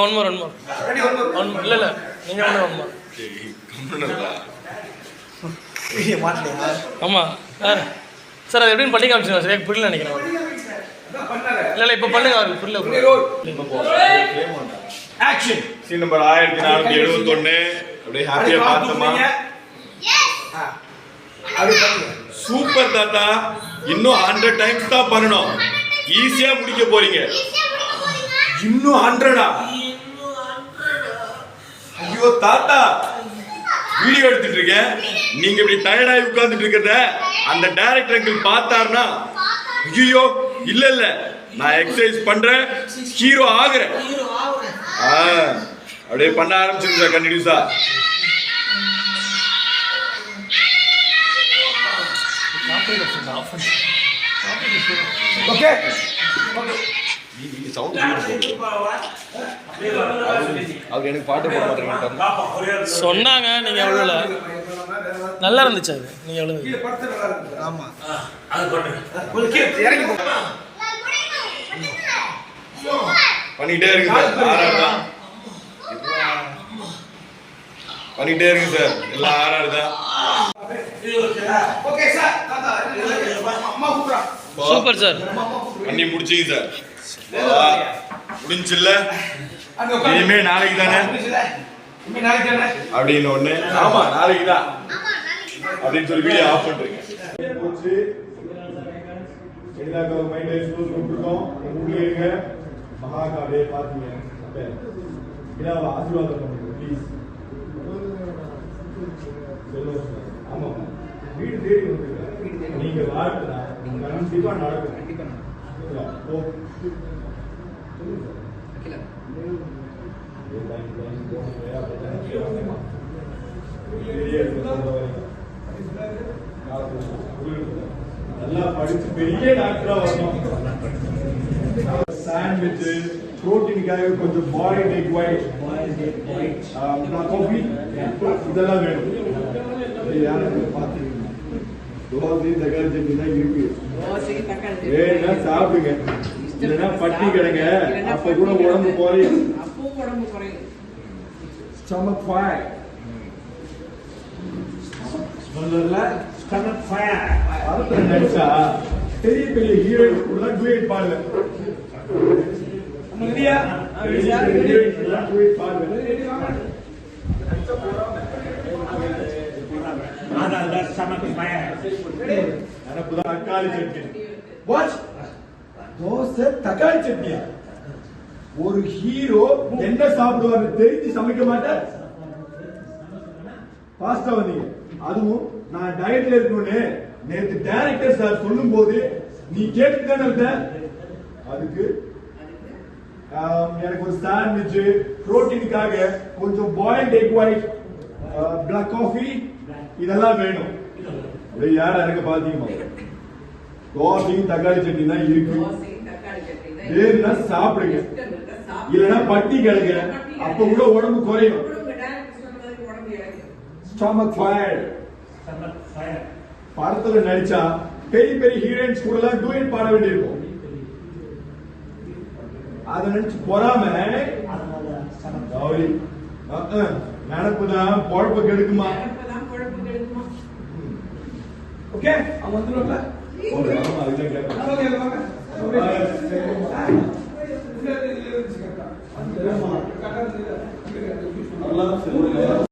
one more இல்லை நீங்கள் one more ஆமாம் சார் அது எப்படின்னு பண்ணி காமிச்சிங்க சார் எனக்கு புரியல நினைக்கிறேன் இல்லை இப்போ பண்ணுங்க அவருக்கு புரியல ஆக்ஷன் சீன் நம்பர் 1471 அப்படியே ஹாப்பியா பார்த்தோமா சூப்பர் தாத்தா இன்னும் 100 டைம்ஸ் தான் பண்ணணும் ஈஸியா முடிக்க போறீங்க இன்னும் 100 ஐயோ தாத்தா வீடியோ எடுத்துட்டு இருக்கேன் நீங்க இப்படி டயர்டாகி உட்கார்ந்துட்டு இருக்கிறத அந்த டைரக்டர் அங்கிள் பார்த்தாருன்னா ஐயோ இல்ல நான் எக்ஸசைஸ் பண்றேன் ஹீரோ ஆகுறேன் அப்படியே பண்ண ஆரம்பிச்சிருக்கா கண்டினியூஸா ஓகே அவர் எனக்கு பாட்டு போட மாட்டேங்க சொன்னாங்க நீங்க எவ்வளவு நல்லா இருந்துச்சு அது நீங்க எவ்வளவு ஆமா பண்ணிட்டே இருக்கு சார் பண்ணிட்டே இருக்கு சார் எல்லாம் ஆறாறு தான் சூப்பர் சார் பண்ணி முடிச்சிங்க சார் முடிஞ்சில்ல இனிமே நாளைக்கு தானே அப்படின்னு ஒண்ணு ஆமா நாளைக்கு தான் அப்படின்னு சொல்லி வீடியோ ஆஃப் பண்றீங்க மகாகாவே பாத்தீங்க ஆசீர்வாதம் பண்ணுங்க ப்ளீஸ் ஆமா வீடு தேடி வந்து நீங்க வாழ்க்கை கண்டிப்பா நடக்கும் நல்லா படிச்சு பெரிய டாக்டரா வரணும் சாண்ட்விச் புரோட்டீனுக்காக கொஞ்சம் பாயில்ட் எக் ஒயிட் காஃபி இதெல்லாம் வேணும் தோசை தக்காளி சட்னி தான் இருக்கு வேணா சாப்பிடுங்க இல்லைன்னா பட்டி கிடங்க அப்ப கூட உடம்பு குறையும் ஸ்டமக் ஃபயர் ஸ்டமக் ஃபயர் அடுத்த நடிச்சா பெரிய பெரிய ஹீரோயின் கூட டூயட் பாடல தக்காளி சட்னி தோசை தக்காளி சட்னியா ஒரு ஹீரோ என்ன சாப்பிடுவாரு தெரிஞ்சு சமைக்க மாட்டேன் பாஸ்டா வந்தீங்க அதுவும் நான் டயட்ல இருக்கணும்னு நேற்று டைரக்டர் சார் சொல்லும் போது நீ கேட்டுதானே இருந்த அதுக்கு எனக்கு ஒரு சாண்ட்விச் புரோட்டீனுக்காக கொஞ்சம் boiled egg white black coffee இதெல்லாம் வேணும் யாரா இருக்க பாத்தீங்க தோசையும் தக்காளி சட்னி தான் இருக்கு வேணும்னா சாப்பிடுங்க இல்லைன்னா பட்டி கிடங்க அப்ப கூட உடம்பு குறையும் ஸ்டமக் ஃபயர் படத்துல நடிச்சா பெரிய பெரிய ஹீரோயின்ஸ் கூட எல்லாம் டூயட் பாட வேண்டியிருக்கும் அதை நினைச்சு பொறாம நினப்புதான் பொழப்ப கெடுக்குமா ஓகே அவன் வந்துடும்ல அதுதான்